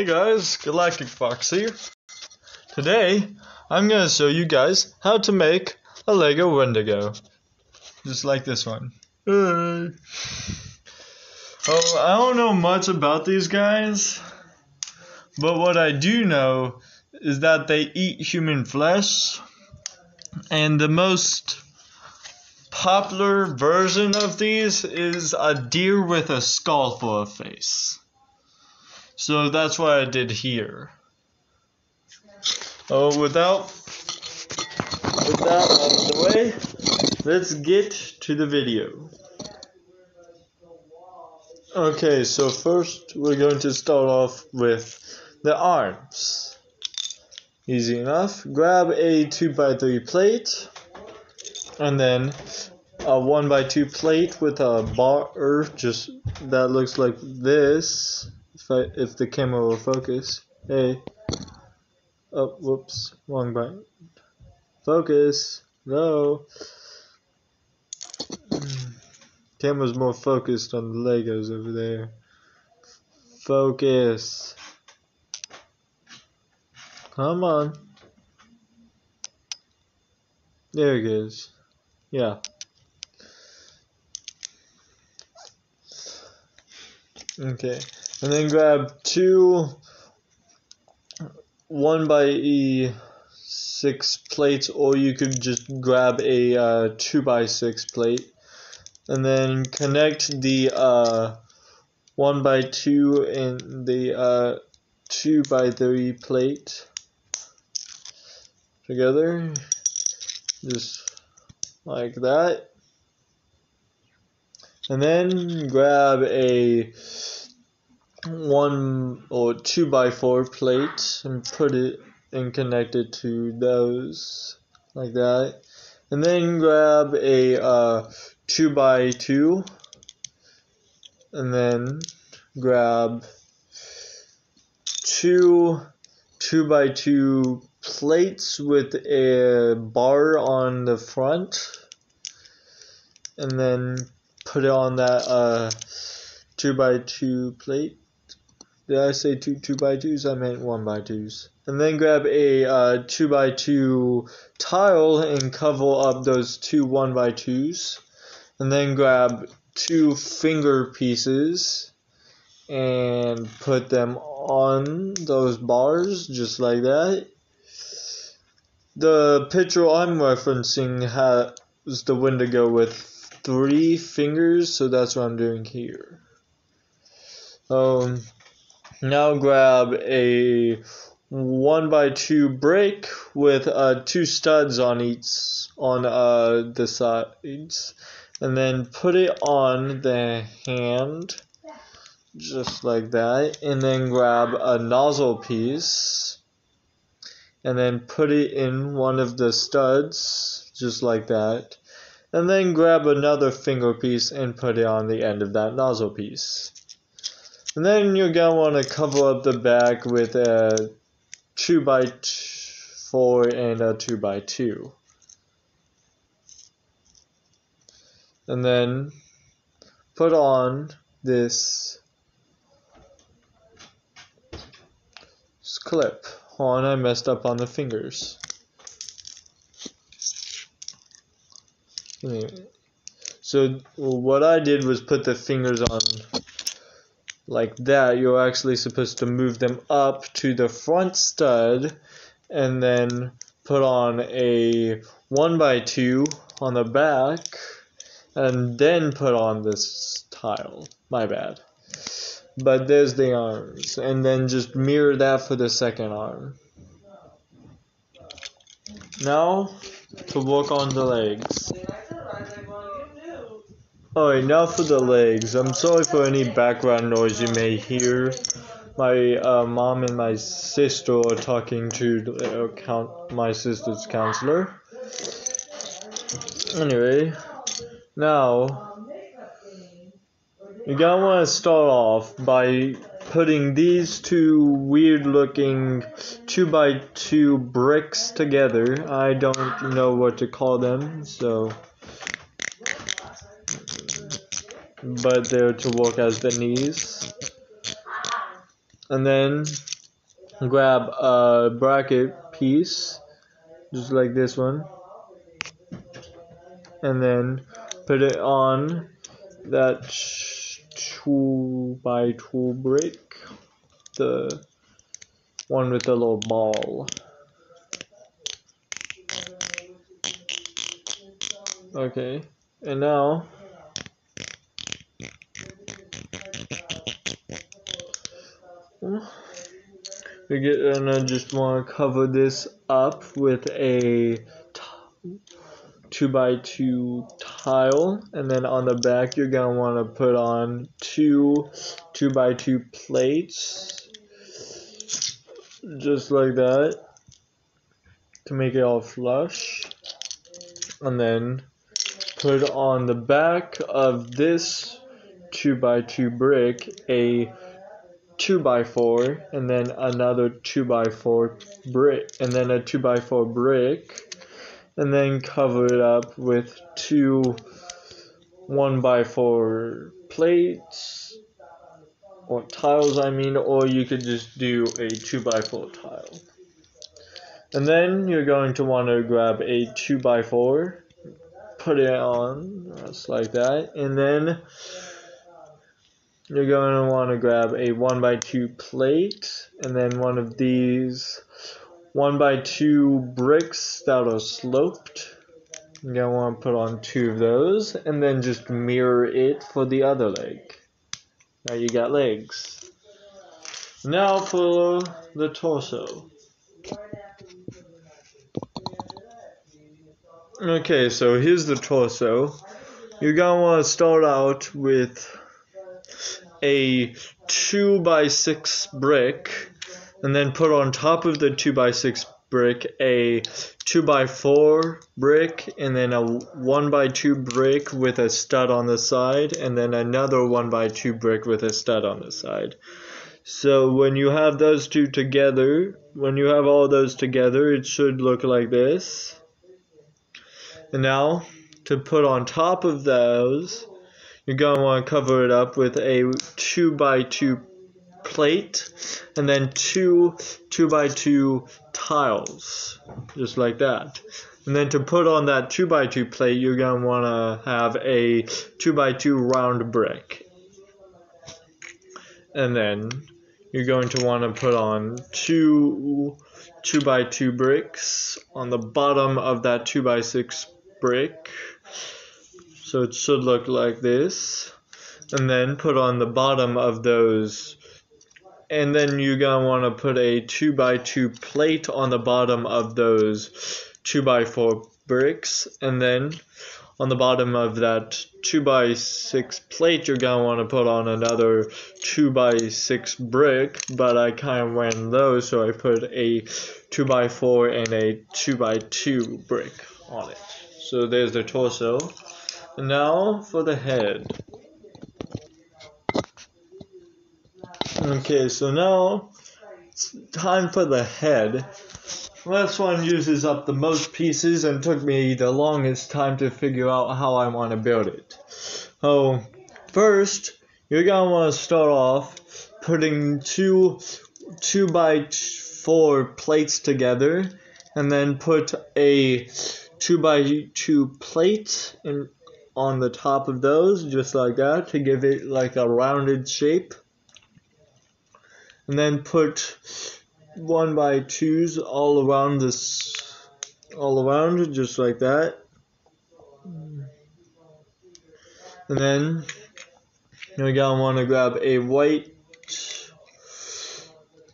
Hey guys, Galactic Fox here. Today, I'm going to show you guys how to make a Lego Wendigo. Just like this one. Hey. Oh, I don't know much about these guys, but what I do know is that they eat human flesh, and the most popular version of these is a deer with a skull for a face. So that's what I did here. Oh, with that out of the way, let's get to the video. Okay, so first we're going to start off with the arms. Easy enough. Grab a 2x3 plate, and then a 1x2 plate with a bar just that looks like this. If the camera will focus. Hey. Oh, whoops. Wrong button. Focus. No. Camera's more focused on the Legos over there. Focus. Come on. There it is. Yeah. Okay. And then grab two 1x6 plates, or you could just grab a 2x6 plate, and then connect the 1x2 and the 2x3 plate together, just like that. And then grab a 1 or 2x4 plate and put it and connect it to those like that. And then grab a 2x2 and then grab two 2x2 plates with a bar on the front, and then put it on that 2x2 plate. Did I say two 2x2s? I meant 1x2s. And then grab a 2x2 tile and cover up those two 1x2s. And then grab two finger pieces and put them on those bars, just like that. The picture I'm referencing has the Wendigo with 3 fingers, so that's what I'm doing here. Now grab a 1x2 brick with 2 studs on the sides, and then put it on the hand, just like that. And then grab a nozzle piece, and then put it in one of the studs, just like that. And then grab another finger piece and put it on the end of that nozzle piece. And then you're going to want to cover up the back with a 2x4 and a 2x2. And then put on this clip. Hold on, I messed up on the fingers. Anyway, so what I did was put the fingers on like that. You're actually supposed to move them up to the front stud and then put on a 1x2 on the back and then put on this tile. My bad. But there's the arms, and then just mirror that for the second arm. Now to work on the legs. Alright, now for the legs. I'm sorry for any background noise you may hear. My mom and my sister are talking to my sister's counselor. Anyway, now you're gonna want to start off by putting these two weird looking 2x2 bricks together. I don't know what to call them, but they're to work as the knees. And then grab a bracket piece, just like this one, and then put it on that 2x2 brick, the one with the little ball. Okay, and now you're gonna just want to cover this up with a 2x2 tile, and then on the back you're gonna want to put on two 2x2 plates, just like that, to make it all flush, and then put on the back of this 2x2 brick a 2x4, and then another 2x4 brick, and then a 2x4 brick, and then cover it up with two 1x4 plates, or tiles I mean, or you could just do a 2x4 tile. And then you're going to want to grab a 2x4, put it on just like that, and then you're going to want to grab a 1x2 plate, and then one of these 1x2 bricks that are sloped. You're going to want to put on two of those, and then just mirror it for the other leg. Now you got legs. Now for the torso. Okay, so here's the torso. You're going to want to start out with a 2x6 brick, and then put on top of the 2x6 brick a 2x4 brick, and then a 1x2 brick with a stud on the side, and then another 1x2 brick with a stud on the side. So when you have those two together, when you have all those together, it should look like this. And now, to put on top of those, you're going to want to cover it up with a 2x2 plate, and then two 2x2 tiles, just like that. And then to put on that 2x2 plate, you're going to want to have a 2x2 round brick. And then you're going to want to put on two 2x2 bricks on the bottom of that 2x6 brick. So it should look like this. And then put on the bottom of those, and then you're going to want to put a 2x2 plate on the bottom of those 2x4 bricks, and then on the bottom of that 2x6 plate you're going to want to put on another 2x6 brick, but I kind of went low, so I put a 2x4 and a 2x2 brick on it. So there's the torso. And now for the head. Okay, so now it's time for the head. This one uses up the most pieces and took me the longest time to figure out how I want to build it. So first, you're going to want to start off putting two 2x4 plates together, and then put a 2x2 plate on the top of those, just like that, to give it like a rounded shape. And then put 1x2s all around this, just like that. And then you're gonna want to grab a white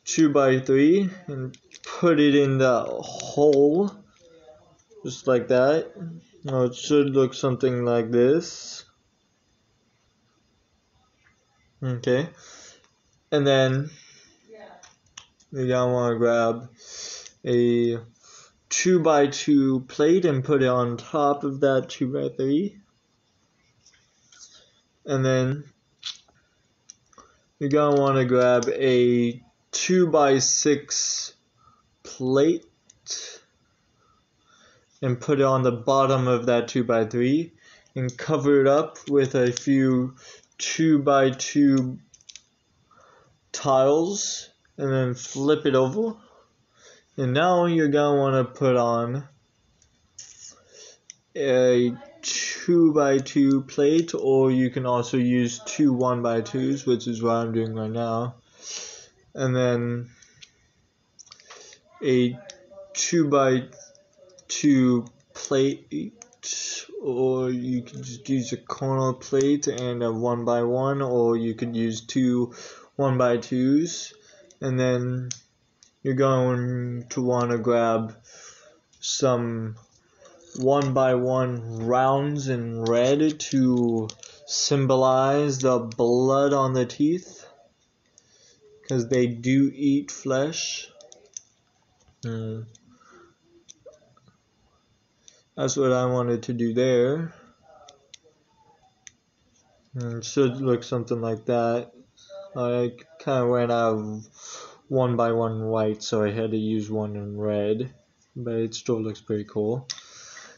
2x3 and put it in the hole, just like that. Now it should look something like this. Okay, and then you're gonna want to grab a 2x2 plate and put it on top of that 2x3. And then you're gonna want to grab a 2x6 plate and put it on the bottom of that 2x3 and cover it up with a few 2x2 tiles and then flip it over. And now you're gonna want to put on a 2x2 plate, or you can also use two 1x2s, which is what I'm doing right now. And then a 2x2 plate, or you could just use a corner plate and a 1x1, or you could use two 1x2s. And then you're going to want to grab some 1x1 rounds in red to symbolize the blood on the teeth, because they do eat flesh. That's what I wanted to do there. And it should look something like that. I kind of ran out of 1x1 white, so I had to use one in red, but it still looks pretty cool.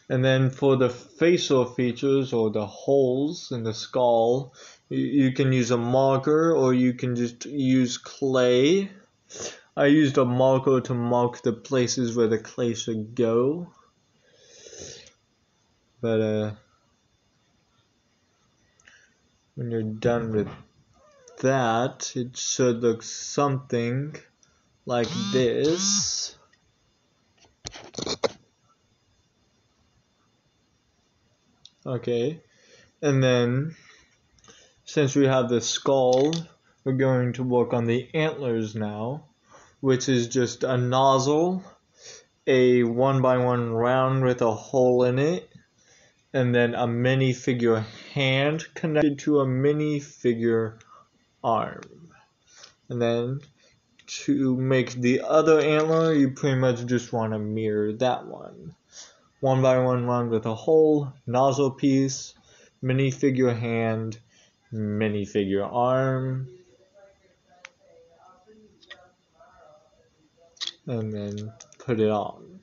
And then for the facial features, or the holes in the skull, you can use a marker, or you can just use clay. I used a marker to mark the places where the clay should go. But when you're done with that, it should look something like this. Okay, and then since we have the skull, we're going to work on the antlers now, which is just a nozzle, a 1x1 round with a hole in it, and then a minifigure hand connected to a minifigure arm. And then to make the other antler, you pretty much just want to mirror that one. 1x1 round with a hole, nozzle piece, minifigure hand, minifigure arm, and then put it on.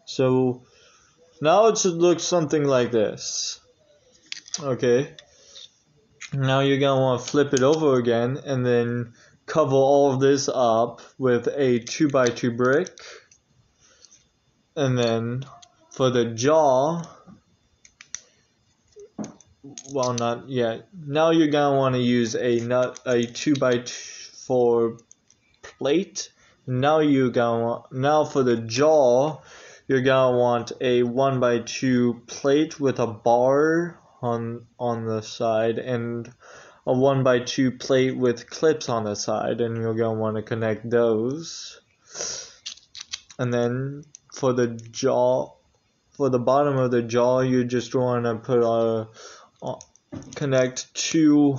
So now it should look something like this. Okay, now you're gonna want to flip it over again and then cover all of this up with a 2x2 brick. And then for the jaw, well, not yet. Now you're gonna want to use a 2x4 plate. Now for the jaw, you're gonna want a 1x2 plate with a bar on the side, and a 1x2 plate with clips on the side, and you're gonna want to connect those. And then for the jaw, for the bottom of the jaw, you just want to put connect two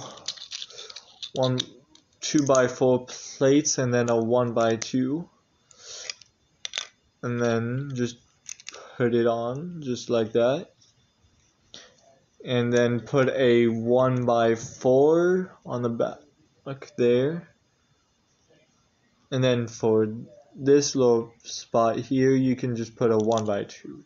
2x4 plates and then a 1x2, and then just put it on just like that, and then put a 1x4 on the back there. And then for this little spot here, you can just put a 1x2.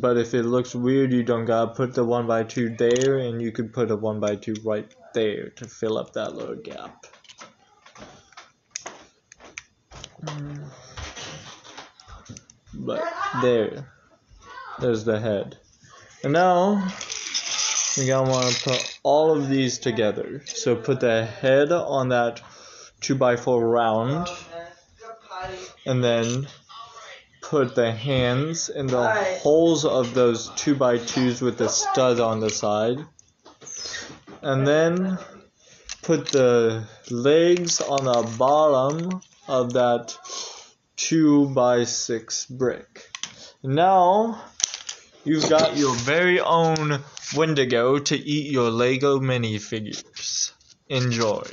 But if it looks weird, you don't gotta put the 1x2 there, and you could put a 1x2 right there to fill up that little gap. But there's the head. And now you're gonna want to put all of these together. So put the head on that 2x4 round, and then put the hands in the holes of those 2x2s with the stud on the side, and then put the legs on the bottom of that 2x6 brick. Now you've got your very own Wendigo to eat your Lego minifigures. Enjoy.